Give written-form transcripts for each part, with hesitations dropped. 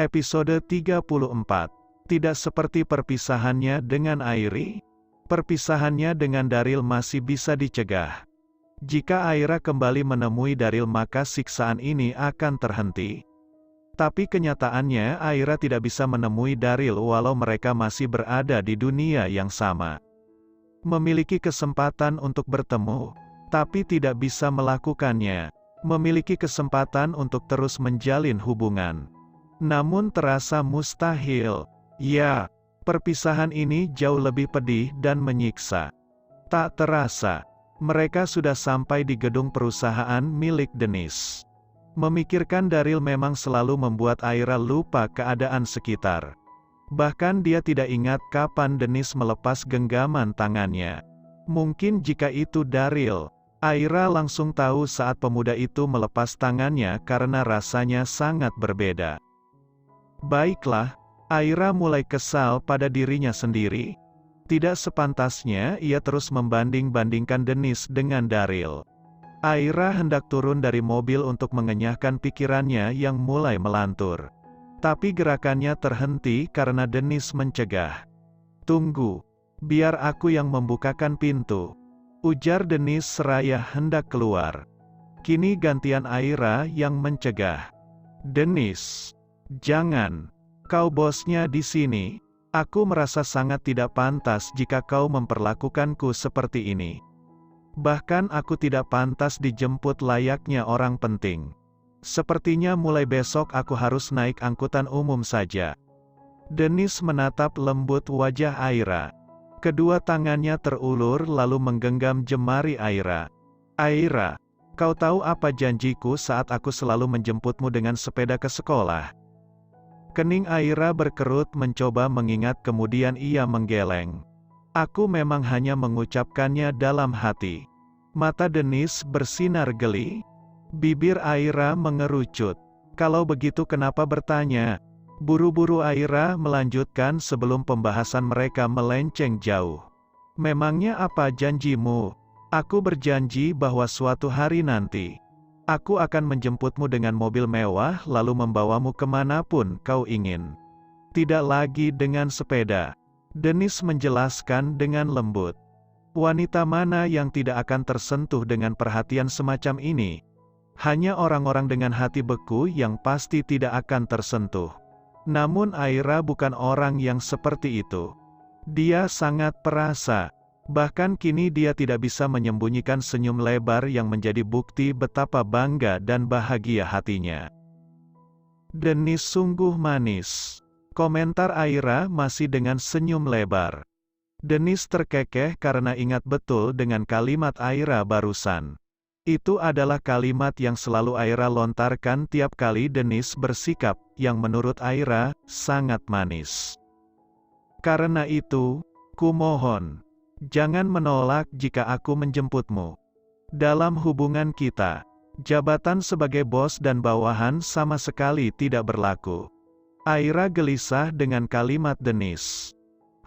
Episode 34. Tidak seperti perpisahannya dengan Airi. Perpisahannya dengan Daryl masih bisa dicegah. Jika Aira kembali menemui Daryl maka siksaan ini akan terhenti. Tapi kenyataannya Aira tidak bisa menemui Daryl walau mereka masih berada di dunia yang sama. Memiliki kesempatan untuk bertemu, tapi tidak bisa melakukannya. Memiliki kesempatan untuk terus menjalin hubungan, namun terasa mustahil. Ya, perpisahan ini jauh lebih pedih dan menyiksa. Tak terasa, mereka sudah sampai di gedung perusahaan milik Dennis. Memikirkan Daryl memang selalu membuat Aira lupa keadaan sekitar. Bahkan dia tidak ingat kapan Dennis melepas genggaman tangannya. Mungkin jika itu Daryl, Aira langsung tahu saat pemuda itu melepas tangannya karena rasanya sangat berbeda. Baiklah, Aira mulai kesal pada dirinya sendiri. Tidak sepantasnya ia terus membanding-bandingkan Dennis dengan Daryl. Aira hendak turun dari mobil untuk mengenyahkan pikirannya yang mulai melantur. Tapi gerakannya terhenti karena Dennis mencegah. "Tunggu, biar aku yang membukakan pintu," ujar Dennis seraya hendak keluar. Kini gantian Aira yang mencegah. "Dennis, jangan. Kau bosnya di sini. Aku merasa sangat tidak pantas jika kau memperlakukanku seperti ini. Bahkan aku tidak pantas dijemput layaknya orang penting. Sepertinya mulai besok aku harus naik angkutan umum saja." Dennis menatap lembut wajah Aira. Kedua tangannya terulur lalu menggenggam jemari Aira. "Aira, kau tahu apa janjiku saat aku selalu menjemputmu dengan sepeda ke sekolah?" Kening Aira berkerut mencoba mengingat kemudian ia menggeleng. "Aku memang hanya mengucapkannya dalam hati." Mata Dennis bersinar geli. Bibir Aira mengerucut. "Kalau begitu kenapa bertanya?" Buru-buru Aira melanjutkan sebelum pembahasan mereka melenceng jauh. "Memangnya apa janjimu?" "Aku berjanji bahwa suatu hari nanti, aku akan menjemputmu dengan mobil mewah lalu membawamu kemanapun kau ingin. Tidak lagi dengan sepeda." Dennis menjelaskan dengan lembut. Wanita mana yang tidak akan tersentuh dengan perhatian semacam ini? Hanya orang-orang dengan hati beku yang pasti tidak akan tersentuh. Namun Aira bukan orang yang seperti itu. Dia sangat perasa. Bahkan kini dia tidak bisa menyembunyikan senyum lebar yang menjadi bukti betapa bangga dan bahagia hatinya. "Dennis sungguh manis," komentar Aira masih dengan senyum lebar. Dennis terkekeh karena ingat betul dengan kalimat Aira barusan. Itu adalah kalimat yang selalu Aira lontarkan tiap kali Dennis bersikap yang menurut Aira sangat manis. "Karena itu, kumohon, jangan menolak jika aku menjemputmu. Dalam hubungan kita, jabatan sebagai bos dan bawahan sama sekali tidak berlaku." Aira gelisah dengan kalimat Dennis.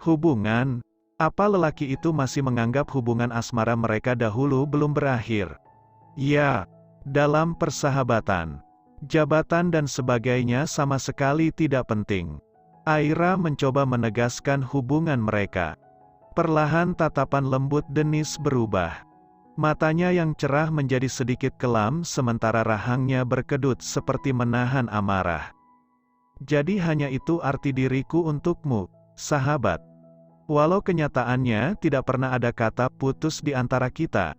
Hubungan? Apa lelaki itu masih menganggap hubungan asmara mereka dahulu belum berakhir? Ya, dalam persahabatan, jabatan dan sebagainya sama sekali tidak penting. Aira mencoba menegaskan hubungan mereka. Perlahan tatapan lembut Dennis berubah. Matanya yang cerah menjadi sedikit kelam sementara rahangnya berkedut seperti menahan amarah. "Jadi hanya itu arti diriku untukmu, sahabat. Walau kenyataannya tidak pernah ada kata putus di antara kita."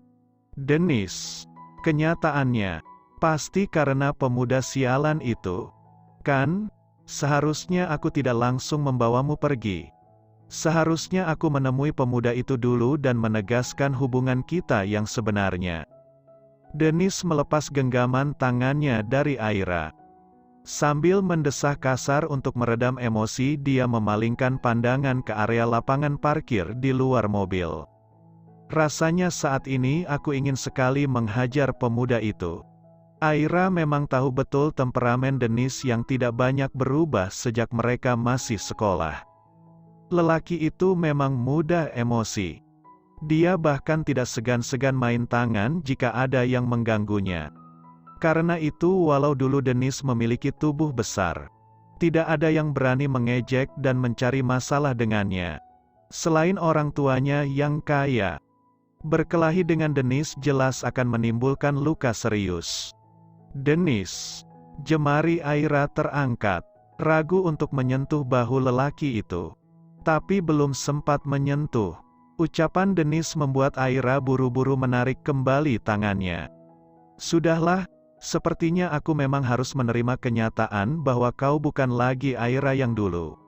"Dennis, kenyataannya, pasti karena pemuda sialan itu. Kan? Seharusnya aku tidak langsung membawamu pergi. Seharusnya aku menemui pemuda itu dulu dan menegaskan hubungan kita yang sebenarnya." Dennis melepas genggaman tangannya dari Aira. Sambil mendesah kasar untuk meredam emosi, dia memalingkan pandangan ke area lapangan parkir di luar mobil. "Rasanya saat ini aku ingin sekali menghajar pemuda itu." Aira memang tahu betul temperamen Dennis yang tidak banyak berubah sejak mereka masih sekolah. Lelaki itu memang mudah emosi. Dia bahkan tidak segan-segan main tangan jika ada yang mengganggunya. Karena itu walau dulu Dennis memiliki tubuh besar, Tidak ada yang berani mengejek dan mencari masalah dengannya. Selain orang tuanya yang kaya. Berkelahi dengan Denise jelas akan menimbulkan luka serius. Denise. Jemari Aira terangkat. Ragu untuk menyentuh bahu lelaki itu. Tapi belum sempat menyentuh. Ucapan Denise membuat Aira buru-buru menarik kembali tangannya. Sudahlah, sepertinya aku memang harus menerima kenyataan bahwa kau bukan lagi Aira yang dulu.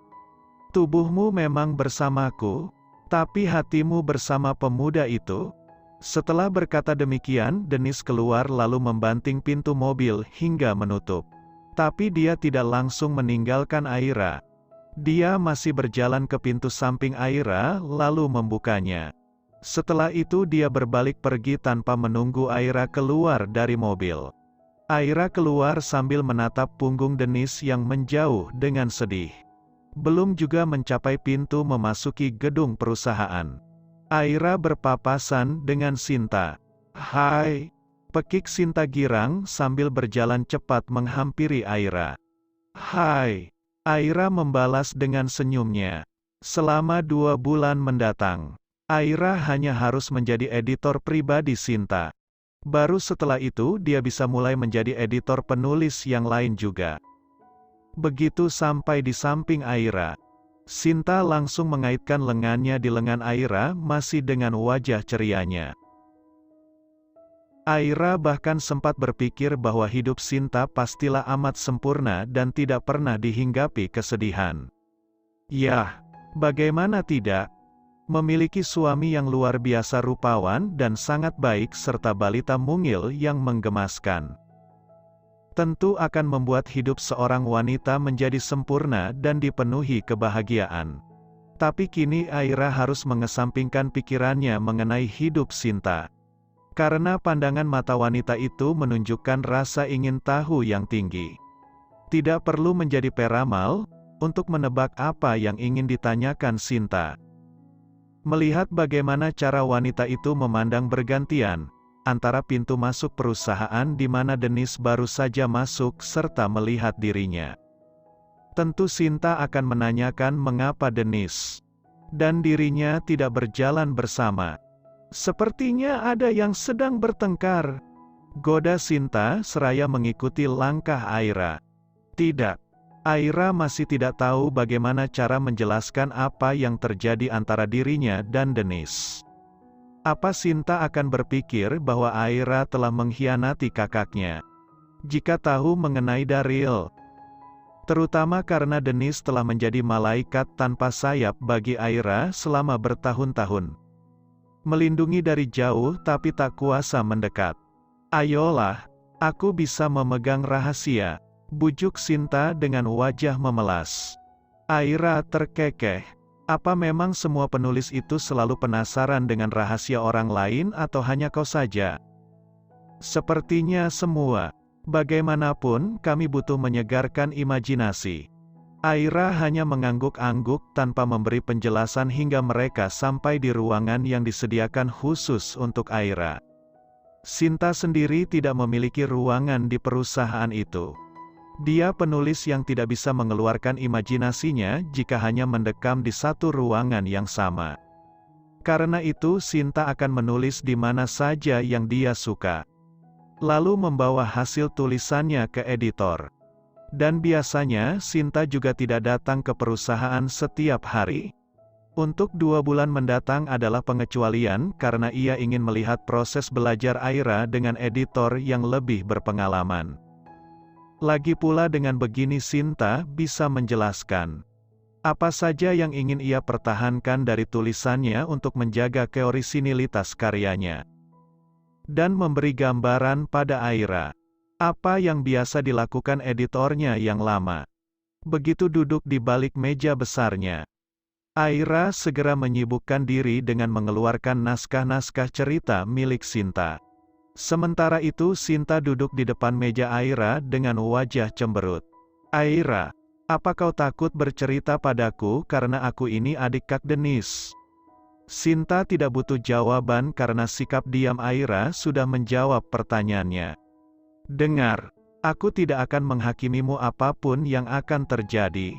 Tubuhmu memang bersamaku, tapi hatimu bersama pemuda itu. Setelah berkata demikian, Denise keluar lalu membanting pintu mobil hingga menutup. Tapi dia tidak langsung meninggalkan Aira. Dia masih berjalan ke pintu samping Aira, lalu membukanya. Setelah itu dia berbalik pergi tanpa menunggu Aira keluar dari mobil. Aira keluar sambil menatap punggung Denise yang menjauh dengan sedih. Belum juga mencapai pintu memasuki gedung perusahaan. Aira berpapasan dengan Sinta. "Hai," pekik Sinta girang sambil berjalan cepat menghampiri Aira. "Hai." Aira membalas dengan senyumnya. Selama 2 bulan mendatang, Aira hanya harus menjadi editor pribadi Sinta. Baru setelah itu dia bisa mulai menjadi editor penulis yang lain juga. Begitu sampai di samping Aira, Sinta langsung mengaitkan lengannya di lengan Aira masih dengan wajah cerianya. Aira bahkan sempat berpikir bahwa hidup Sinta pastilah amat sempurna dan tidak pernah dihinggapi kesedihan. Yah, bagaimana tidak? Memiliki suami yang luar biasa rupawan dan sangat baik serta balita mungil yang menggemaskan. Tentu akan membuat hidup seorang wanita menjadi sempurna dan dipenuhi kebahagiaan. Tapi kini Aira harus mengesampingkan pikirannya mengenai hidup Sinta. Karena pandangan mata wanita itu menunjukkan rasa ingin tahu yang tinggi. Tidak perlu menjadi peramal untuk menebak apa yang ingin ditanyakan Sinta. Melihat bagaimana cara wanita itu memandang bergantian antara pintu masuk perusahaan di mana Denise baru saja masuk serta melihat dirinya. Tentu Sinta akan menanyakan mengapa Denise dan dirinya tidak berjalan bersama. Sepertinya ada yang sedang bertengkar. Goda Sinta seraya mengikuti langkah Aira. Tidak. Aira masih tidak tahu bagaimana cara menjelaskan apa yang terjadi antara dirinya dan Denise. Apa Sinta akan berpikir bahwa Aira telah mengkhianati kakaknya? Jika tahu mengenai Daryl. Terutama karena Denise telah menjadi malaikat tanpa sayap bagi Aira selama bertahun-tahun. Melindungi dari jauh tapi tak kuasa mendekat. "Ayolah, aku bisa memegang rahasia," bujuk Sinta dengan wajah memelas. Aira terkekeh. Apa memang semua penulis itu selalu penasaran dengan rahasia orang lain atau hanya kau saja? Sepertinya semua. Bagaimanapun, kami butuh menyegarkan imajinasi. Aira hanya mengangguk-angguk tanpa memberi penjelasan hingga mereka sampai di ruangan yang disediakan khusus untuk Aira. Sinta sendiri tidak memiliki ruangan di perusahaan itu. Dia penulis yang tidak bisa mengeluarkan imajinasinya jika hanya mendekam di satu ruangan yang sama. Karena itu Sinta akan menulis di mana saja yang dia suka. Lalu membawa hasil tulisannya ke editor. Dan biasanya Sinta juga tidak datang ke perusahaan setiap hari. Untuk 2 bulan mendatang adalah pengecualian karena ia ingin melihat proses belajar Aira dengan editor yang lebih berpengalaman. Lagi pula dengan begini Sinta bisa menjelaskan apa saja yang ingin ia pertahankan dari tulisannya untuk menjaga keorisinilitas karyanya. Dan memberi gambaran pada Aira. Apa yang biasa dilakukan editornya yang lama. Begitu duduk di balik meja besarnya, Aira segera menyibukkan diri dengan mengeluarkan naskah-naskah cerita milik Sinta. Sementara itu Sinta duduk di depan meja Aira dengan wajah cemberut. "Aira, apa kau takut bercerita padaku karena aku ini adik Kak Denise?" Sinta tidak butuh jawaban karena sikap diam Aira sudah menjawab pertanyaannya. "Dengar, Aku tidak akan menghakimimu apapun yang akan terjadi.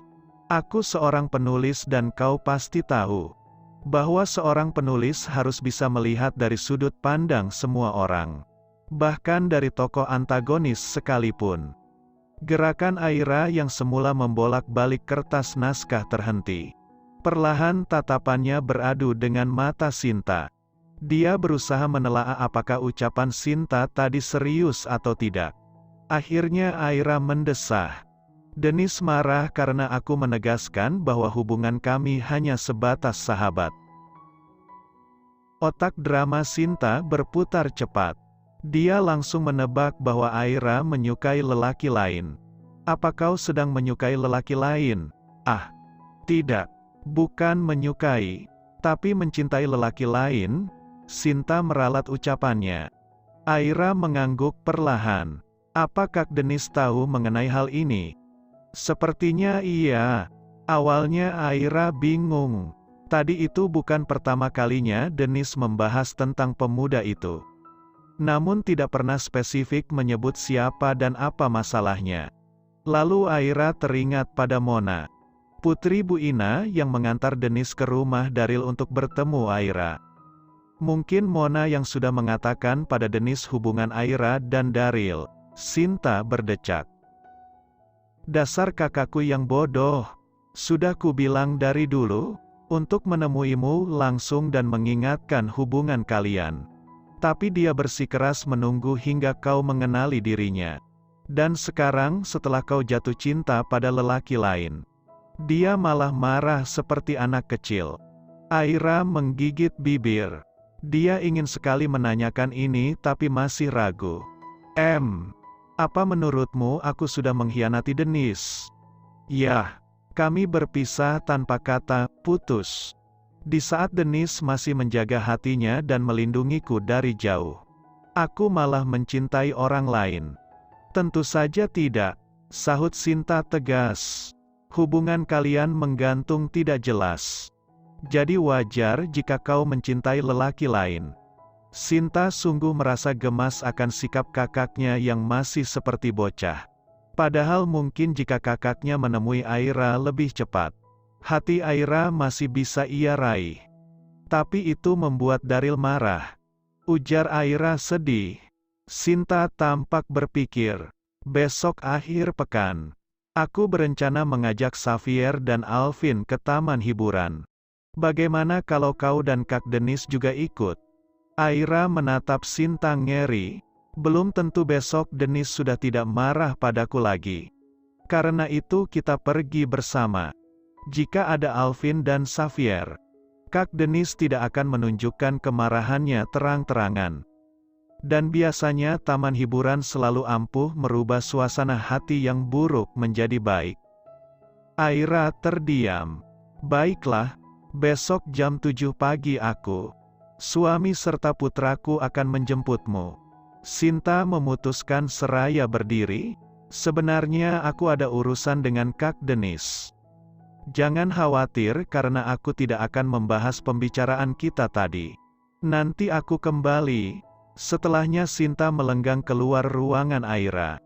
Aku seorang penulis dan kau pasti tahu bahwa seorang penulis harus bisa melihat dari sudut pandang semua orang, bahkan dari tokoh antagonis sekalipun. Gerakan Aira yang semula membolak-balik kertas naskah terhenti. Perlahan tatapannya beradu dengan mata Sinta. Dia berusaha menelaah apakah ucapan Sinta tadi serius atau tidak. Akhirnya Aira mendesah. Dennis marah karena aku menegaskan bahwa hubungan kami hanya sebatas sahabat. Otak drama Sinta berputar cepat. Dia langsung menebak bahwa Aira menyukai lelaki lain. Apa kau sedang menyukai lelaki lain? Ah, tidak. Bukan menyukai, tapi mencintai lelaki lain. Sinta meralat ucapannya. Aira mengangguk perlahan. Apa Kak Dennis tahu mengenai hal ini? Sepertinya iya. Awalnya Aira bingung. Tadi itu bukan pertama kalinya Dennis membahas tentang pemuda itu. Namun tidak pernah spesifik menyebut siapa dan apa masalahnya. Lalu Aira teringat pada Mona, putri Bu Ina yang mengantar Dennis ke rumah Daryl untuk bertemu Aira. Mungkin Mona yang sudah mengatakan pada Dennis hubungan Aira dan Daryl. Sinta berdecak. Dasar kakakku yang bodoh. Sudah kubilang dari dulu, untuk menemuimu langsung dan mengingatkan hubungan kalian. Tapi dia bersikeras menunggu hingga kau mengenali dirinya. Dan sekarang setelah kau jatuh cinta pada lelaki lain, dia malah marah seperti anak kecil. Aira menggigit bibir. Dia ingin sekali menanyakan ini tapi masih ragu. Apa menurutmu aku sudah mengkhianati Dennis? Yah, kami berpisah tanpa kata putus. Di saat Dennis masih menjaga hatinya dan melindungiku dari jauh, aku malah mencintai orang lain. Tentu saja tidak, sahut Sinta tegas. Hubungan kalian menggantung tidak jelas. Jadi wajar jika kau mencintai lelaki lain. Sinta sungguh merasa gemas akan sikap kakaknya yang masih seperti bocah. Padahal mungkin jika kakaknya menemui Aira lebih cepat, hati Aira masih bisa ia raih. Tapi itu membuat Daryl marah. Ujar Aira sedih. Sinta tampak berpikir, besok akhir pekan, aku berencana mengajak Xavier dan Alvin ke taman hiburan. Bagaimana kalau kau dan Kak Dennis juga ikut? Aira menatap Sinta ngeri. Belum tentu besok Dennis sudah tidak marah padaku lagi. Karena itu kita pergi bersama. Jika ada Alvin dan Xavier, Kak Dennis tidak akan menunjukkan kemarahannya terang-terangan. Dan biasanya taman hiburan selalu ampuh merubah suasana hati yang buruk menjadi baik. Aira terdiam. Baiklah, besok jam 7 pagi aku, suami serta putraku akan menjemputmu. Sinta memutuskan seraya berdiri. Sebenarnya aku ada urusan dengan Kak Dennis. Jangan khawatir karena aku tidak akan membahas pembicaraan kita tadi. Nanti aku kembali. Setelahnya Sinta melenggang keluar ruangan Aira.